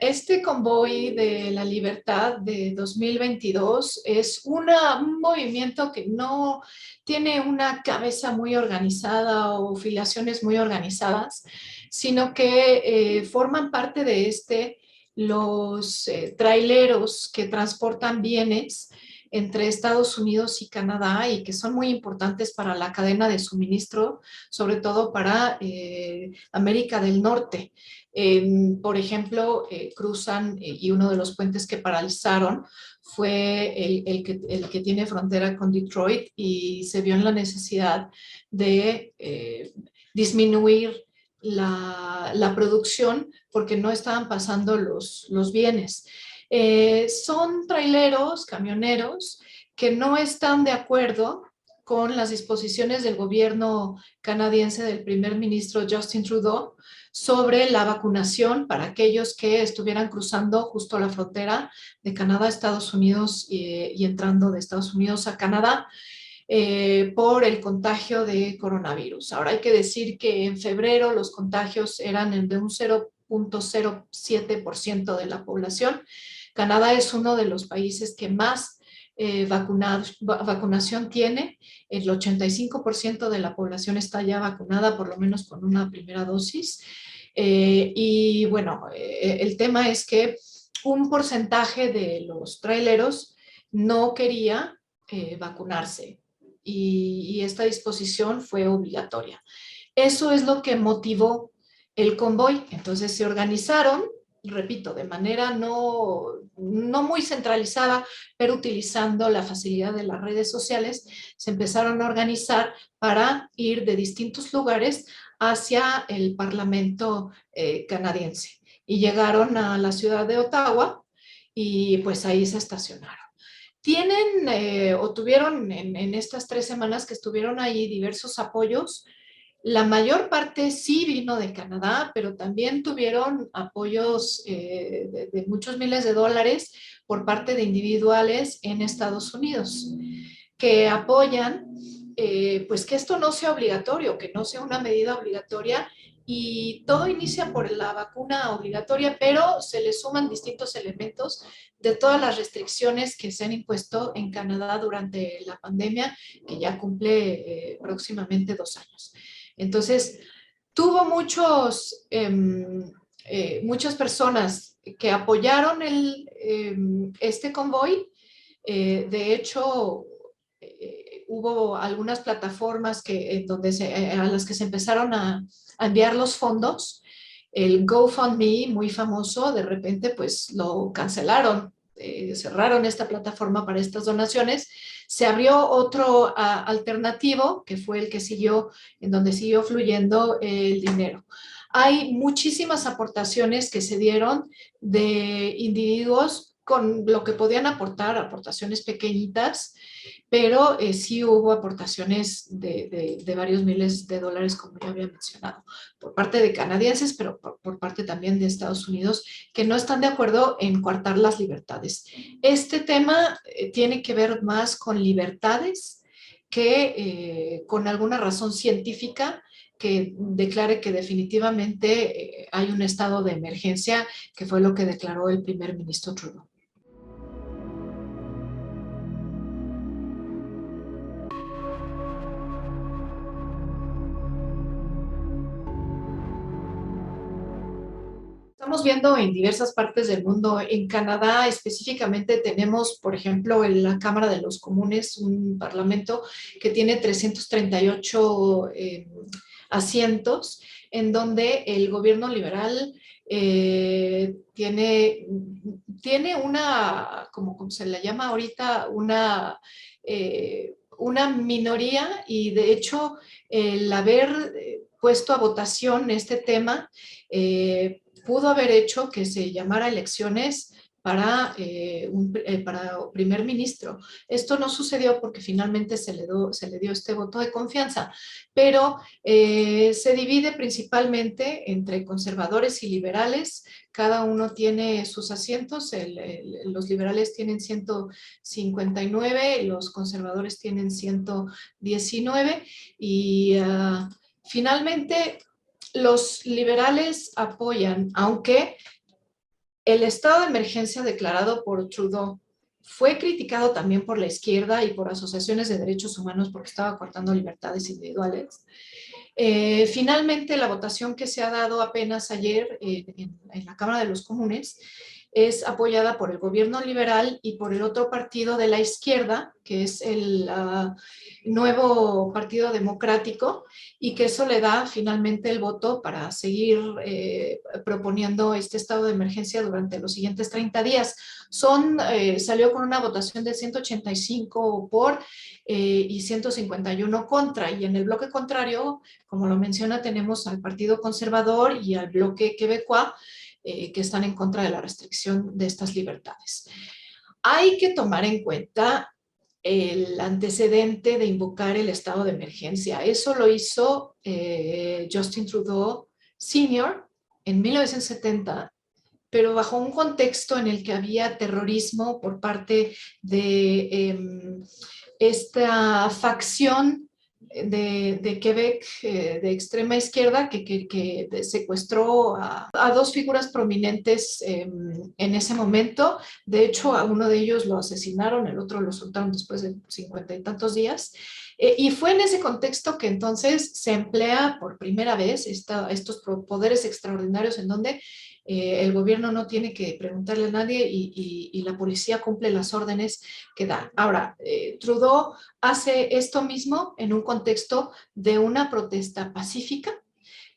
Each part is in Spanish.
Este convoy de la libertad de 2022 es un movimiento que no tiene una cabeza muy organizada o filiaciones muy organizadas, sino que forman parte de los traileros que transportan bienes entre Estados Unidos y Canadá y que son muy importantes para la cadena de suministro, sobre todo para América del Norte. Por ejemplo, cruzan y uno de los puentes que paralizaron fue el que tiene frontera con Detroit y se vio en la necesidad de disminuir la producción porque no estaban pasando los bienes. Son traileros, camioneros, que no están de acuerdo con las disposiciones del gobierno canadiense del primer ministro Justin Trudeau sobre la vacunación para aquellos que estuvieran cruzando justo la frontera de Canadá a Estados Unidos y entrando de Estados Unidos a Canadá por el contagio de coronavirus. Ahora hay que decir que en febrero los contagios eran de un 0.07% de la población. Canadá es uno de los países que más vacunación tiene. El 85% de la población está ya vacunada, por lo menos con una primera dosis. Y bueno, el tema es que un porcentaje de los traileros no quería vacunarse y esta disposición fue obligatoria. Eso es lo que motivó el convoy. Entonces se organizaron, repito, de manera no muy centralizada, pero utilizando la facilidad de las redes sociales, se empezaron a organizar para ir de distintos lugares hacia el Parlamento canadiense. Y llegaron a la ciudad de Ottawa y pues ahí se estacionaron. Tienen o tuvieron en estas 3 semanas que estuvieron ahí diversos apoyos. La mayor parte sí vino de Canadá, pero también tuvieron apoyos de muchos miles de dólares por parte de individuales en Estados Unidos que apoyan pues que esto no sea obligatorio, que no sea una medida obligatoria y todo inicia por la vacuna obligatoria, pero se le suman distintos elementos de todas las restricciones que se han impuesto en Canadá durante la pandemia, que ya cumple próximamente 2 años. Entonces, tuvo muchas personas que apoyaron este convoy. De hecho, hubo algunas plataformas a las que se empezaron a enviar los fondos. El GoFundMe, muy famoso, de repente pues lo cancelaron, cerraron esta plataforma para estas donaciones. Se abrió otro alternativo, que fue el que siguió, en donde siguió fluyendo el dinero. Hay muchísimas aportaciones que se dieron de individuos con lo que podían aportar, aportaciones pequeñitas, pero sí hubo aportaciones de varios miles de dólares, como ya había mencionado, por parte de canadienses, pero por parte también de Estados Unidos, que no están de acuerdo en coartar las libertades. Este tema tiene que ver más con libertades que con alguna razón científica que declare que definitivamente hay un estado de emergencia, que fue lo que declaró el primer ministro Trudeau. Estamos viendo en diversas partes del mundo. En Canadá específicamente tenemos, por ejemplo, en la Cámara de los Comunes, un parlamento que tiene 338 asientos, en donde el gobierno liberal tiene una, como se le llama ahorita, una minoría, y de hecho el haber puesto a votación este tema pudo haber hecho que se llamara elecciones para primer ministro. Esto no sucedió porque finalmente se le dio este voto de confianza, pero se divide principalmente entre conservadores y liberales. Cada uno tiene sus asientos. Los liberales tienen 159, los conservadores tienen 119 y finalmente los liberales apoyan, aunque el estado de emergencia declarado por Trudeau fue criticado también por la izquierda y por asociaciones de derechos humanos porque estaba cortando libertades individuales. Finalmente, la votación que se ha dado apenas ayer en la Cámara de los Comunes es apoyada por el gobierno liberal y por el otro partido de la izquierda, que es el nuevo Partido Democrático, y que eso le da finalmente el voto para seguir proponiendo este estado de emergencia durante los siguientes 30 días. Salió con una votación de 185 por y 151 contra, y en el bloque contrario, como lo menciona, tenemos al Partido Conservador y al bloque quebecois, que están en contra de la restricción de estas libertades. Hay que tomar en cuenta el antecedente de invocar el estado de emergencia. Eso lo hizo Justin Trudeau Sr. en 1970, pero bajo un contexto en el que había terrorismo por parte de esta facción de Quebec de extrema izquierda que secuestró a dos figuras prominentes en ese momento. De hecho, a uno de ellos lo asesinaron, el otro lo soltaron después de 50 y tantos días. Y fue en ese contexto que entonces se emplea por primera vez estos poderes extraordinarios en donde el gobierno no tiene que preguntarle a nadie y la policía cumple las órdenes que da. Ahora, Trudeau hace esto mismo en un contexto de una protesta pacífica,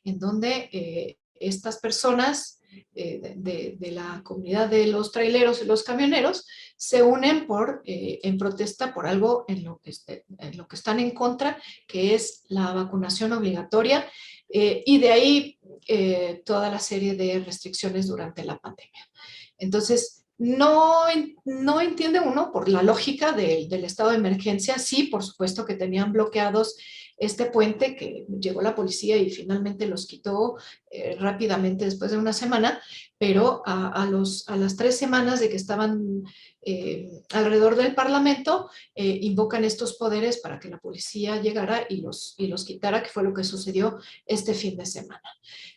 en donde estas personas de la comunidad de los traileros y los camioneros se unen en protesta por algo en lo que están en contra, que es la vacunación obligatoria, y de ahí toda la serie de restricciones durante la pandemia. Entonces, no entiende uno por la lógica del estado de emergencia. Sí, por supuesto que tenían bloqueados este puente, que llegó la policía y finalmente los quitó rápidamente después de una semana, pero a las 3 semanas de que estaban alrededor del Parlamento, invocan estos poderes para que la policía llegara y los quitara, que fue lo que sucedió este fin de semana.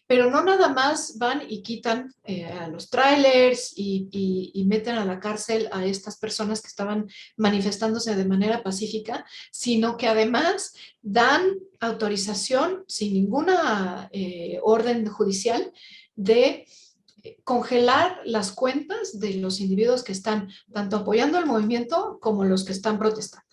Pero no nada más van y quitan a los trailers y meten a la cárcel a estas personas que estaban manifestándose de manera pacífica, sino que además dan autorización sin ninguna orden judicial de congelar las cuentas de los individuos que están tanto apoyando el movimiento como los que están protestando.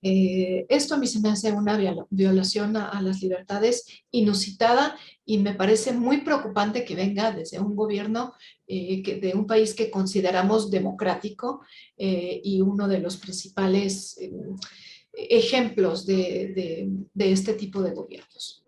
Esto a mí se me hace una violación a las libertades inusitada y me parece muy preocupante que venga desde un gobierno de un país que consideramos democrático y uno de los principales ejemplos de este tipo de gobiernos.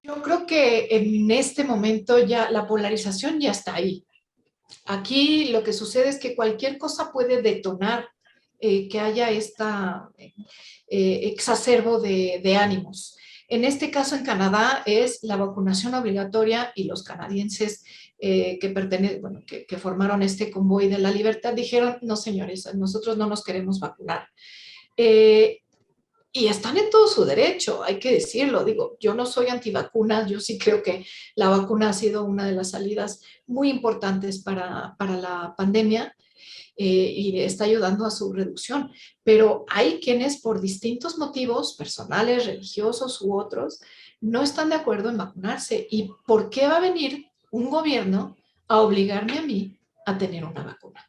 Yo creo que en este momento ya la polarización ya está ahí. Aquí lo que sucede es que cualquier cosa puede detonar que haya esta exacerbo de ánimos. En este caso, en Canadá, es la vacunación obligatoria y los canadienses que formaron este convoy de la libertad dijeron, no señores, nosotros no nos queremos vacunar. Y están en todo su derecho, hay que decirlo. Digo, yo no soy antivacunas, yo sí creo que la vacuna ha sido una de las salidas muy importantes para la pandemia y está ayudando a su reducción. Pero hay quienes por distintos motivos personales, religiosos u otros, no están de acuerdo en vacunarse. ¿Y por qué va a venir un gobierno a obligarme a mí a tener una vacuna?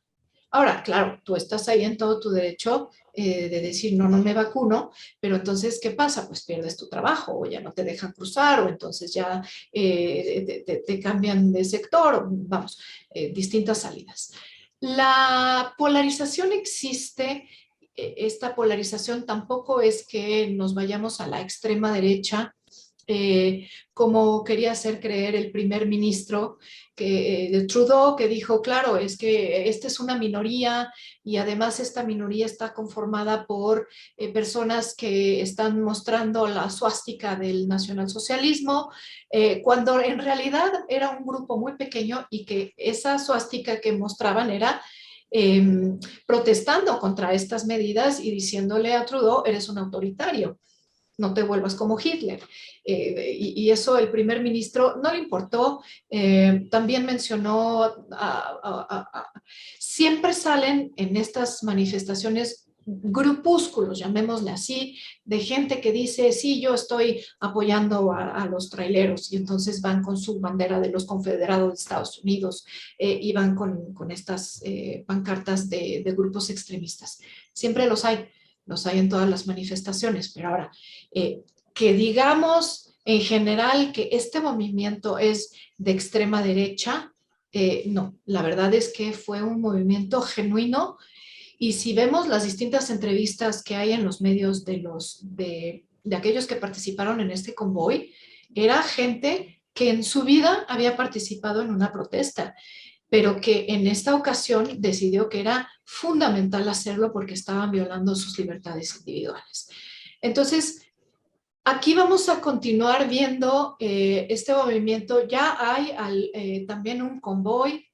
Ahora, claro, tú estás ahí en todo tu derecho de decir, no me vacuno, pero entonces, ¿qué pasa? Pues pierdes tu trabajo o ya no te dejan cruzar o entonces ya te cambian de sector, o, vamos, distintas salidas. La polarización existe, esta polarización tampoco es que nos vayamos a la extrema derecha, como quería hacer creer el primer ministro de Trudeau, que dijo, claro, es que esta es una minoría y además esta minoría está conformada por personas que están mostrando la suástica del nacionalsocialismo, cuando en realidad era un grupo muy pequeño y que esa suástica que mostraban era protestando contra estas medidas y diciéndole a Trudeau, eres un autoritario, no te vuelvas como Hitler. Y eso el primer ministro no le importó. También mencionó, siempre salen en estas manifestaciones grupúsculos, llamémosle así, de gente que dice, sí, yo estoy apoyando a los traileros, y entonces van con su bandera de los confederados de Estados Unidos, y van con estas pancartas de grupos extremistas. Siempre los hay en todas las manifestaciones, pero ahora, que digamos en general que este movimiento es de extrema derecha, no, la verdad es que fue un movimiento genuino, y si vemos las distintas entrevistas que hay en los medios de aquellos que participaron en este convoy, era gente que en su vida había participado en una protesta, pero que en esta ocasión decidió que era fundamental hacerlo porque estaban violando sus libertades individuales. Entonces, aquí vamos a continuar viendo este movimiento. Ya hay también un convoy.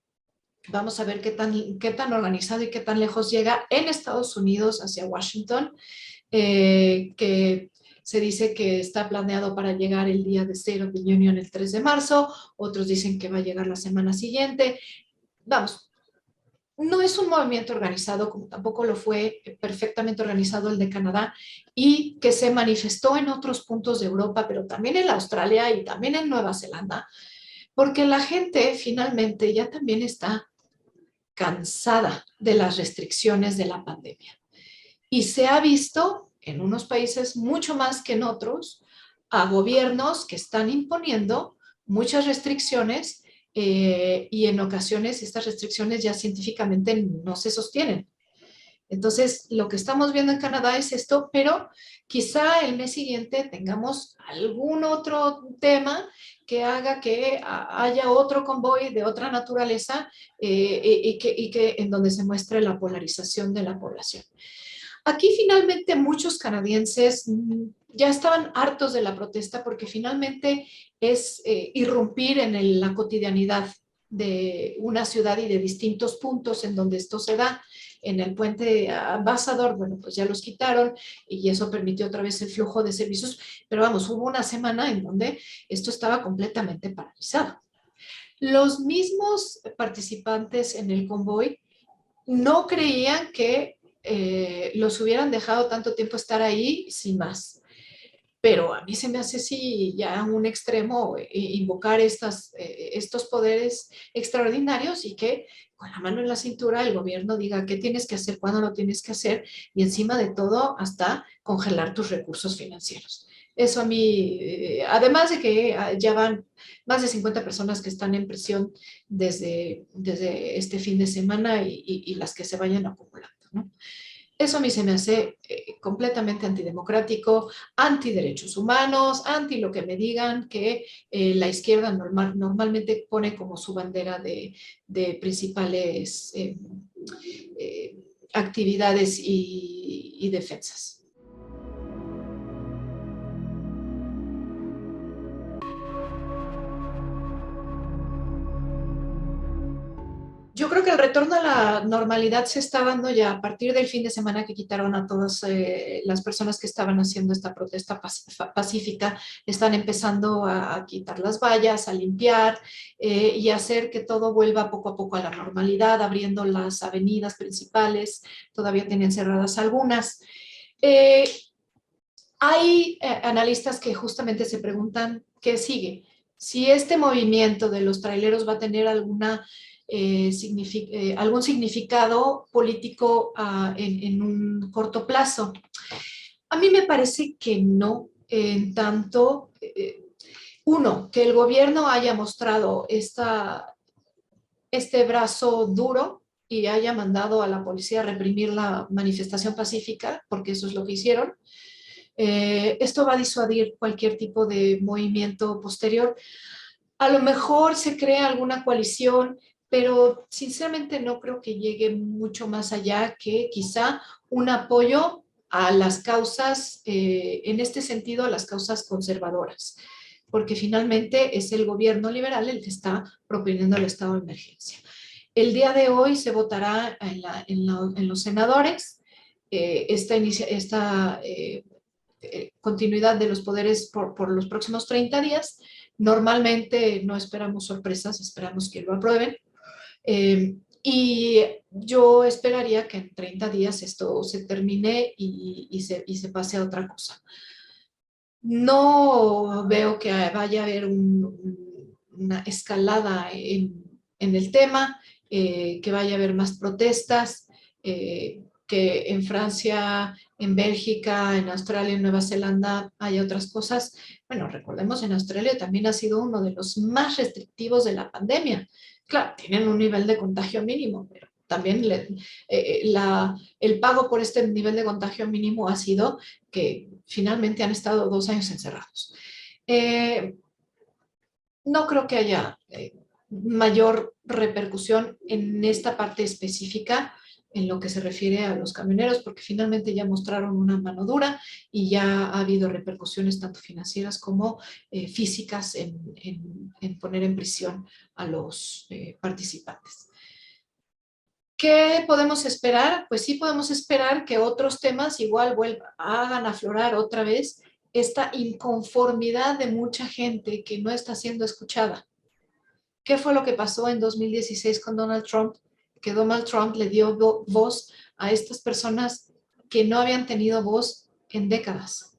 Vamos a ver qué tan organizado y qué tan lejos llega en Estados Unidos hacia Washington, que se dice que está planeado para llegar el día de State of the Union el 3 de marzo, otros dicen que va a llegar la semana siguiente. Vamos, no es un movimiento organizado, como tampoco lo fue perfectamente organizado el de Canadá, y que se manifestó en otros puntos de Europa, pero también en Australia y también en Nueva Zelanda, porque la gente finalmente ya también está cansada de las restricciones de la pandemia. Y se ha visto en unos países mucho más que en otros a gobiernos que están imponiendo muchas restricciones, y en ocasiones estas restricciones ya científicamente no se sostienen. Entonces, lo que estamos viendo en Canadá es esto, pero quizá el mes siguiente tengamos algún otro tema que haga que haya otro convoy de otra naturaleza, y que en donde se muestre la polarización de la población. Aquí finalmente muchos canadienses ya estaban hartos de la protesta porque finalmente es irrumpir en la cotidianidad de una ciudad y de distintos puntos en donde esto se da. En el puente Ambassador, bueno, pues ya los quitaron y eso permitió otra vez el flujo de servicios, pero vamos, hubo una semana en donde esto estaba completamente paralizado. Los mismos participantes en el convoy no creían que los hubieran dejado tanto tiempo estar ahí sin más. Pero a mí se me hace sí ya un extremo invocar estos poderes extraordinarios y que con la mano en la cintura el gobierno diga qué tienes que hacer, cuándo lo tienes que hacer y encima de todo hasta congelar tus recursos financieros. Eso a mí, además de que ya van más de 50 personas que están en prisión desde este fin de semana y las que se vayan acumulando, ¿no? Eso a mí se me hace completamente antidemocrático, antiderechos humanos, anti lo que me digan que la izquierda normalmente pone como su bandera de principales eh, actividades y defensas. Yo creo que el retorno a la normalidad se está dando ya a partir del fin de semana que quitaron a todas las personas que estaban haciendo esta protesta pacífica. Están empezando a quitar las vallas, a limpiar y hacer que todo vuelva poco a poco a la normalidad, abriendo las avenidas principales. Todavía tienen cerradas algunas. Eh, Hay analistas que justamente se preguntan qué sigue. Si este movimiento de los traileros va a tener algún significado político en un corto plazo. A mí me parece que no, en tanto, uno, que el gobierno haya mostrado este brazo duro y haya mandado a la policía a reprimir la manifestación pacífica, porque eso es lo que hicieron. Esto va a disuadir cualquier tipo de movimiento posterior. A lo mejor se crea alguna coalición, pero sinceramente no creo que llegue mucho más allá que quizá un apoyo a las causas, en este sentido, a las causas conservadoras, porque finalmente es el gobierno liberal el que está proponiendo el estado de emergencia. El día de hoy se votará en los senadores continuidad de los poderes por los próximos 30 días. Normalmente no esperamos sorpresas, esperamos que lo aprueben. Y yo esperaría que en 30 días esto se termine y se pase a otra cosa. No veo que vaya a haber una escalada en el tema, que vaya a haber más protestas, que en Francia, en Bélgica, en Australia, en Nueva Zelanda haya otras cosas. Bueno, recordemos, en Australia también ha sido uno de los más restrictivos de la pandemia. Claro, tienen un nivel de contagio mínimo, pero también el pago por este nivel de contagio mínimo ha sido que finalmente han estado 2 años encerrados. No creo que haya mayor repercusión en esta parte específica en lo que se refiere a los camioneros, porque finalmente ya mostraron una mano dura y ya ha habido repercusiones tanto financieras como físicas en poner en prisión a los participantes. ¿Qué podemos esperar? Pues sí podemos esperar que otros temas igual hagan aflorar otra vez esta inconformidad de mucha gente que no está siendo escuchada. ¿Qué fue lo que pasó en 2016 con Donald Trump? Que Donald Trump le dio voz a estas personas que no habían tenido voz en décadas.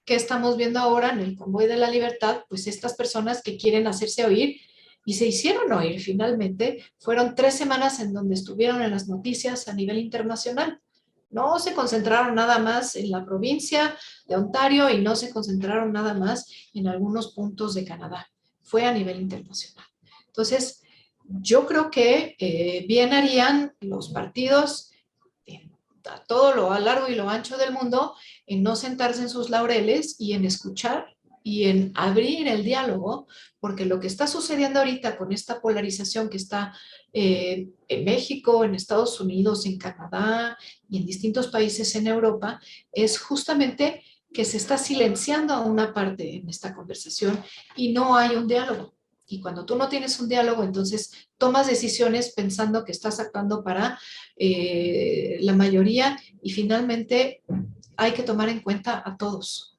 ¿Qué estamos viendo ahora en el Convoy de la Libertad? Pues estas personas que quieren hacerse oír y se hicieron oír finalmente. Fueron 3 semanas en donde estuvieron en las noticias a nivel internacional. No se concentraron nada más en la provincia de Ontario y no se concentraron nada más en algunos puntos de Canadá. Fue a nivel internacional. Entonces, yo creo que bien harían los partidos a todo lo a largo y lo ancho del mundo en no sentarse en sus laureles y en escuchar y en abrir el diálogo, porque lo que está sucediendo ahorita con esta polarización que está en México, en Estados Unidos, en Canadá y en distintos países en Europa, es justamente que se está silenciando a una parte en esta conversación y no hay un diálogo. Y cuando tú no tienes un diálogo, entonces tomas decisiones pensando que estás actuando para la mayoría y finalmente hay que tomar en cuenta a todos.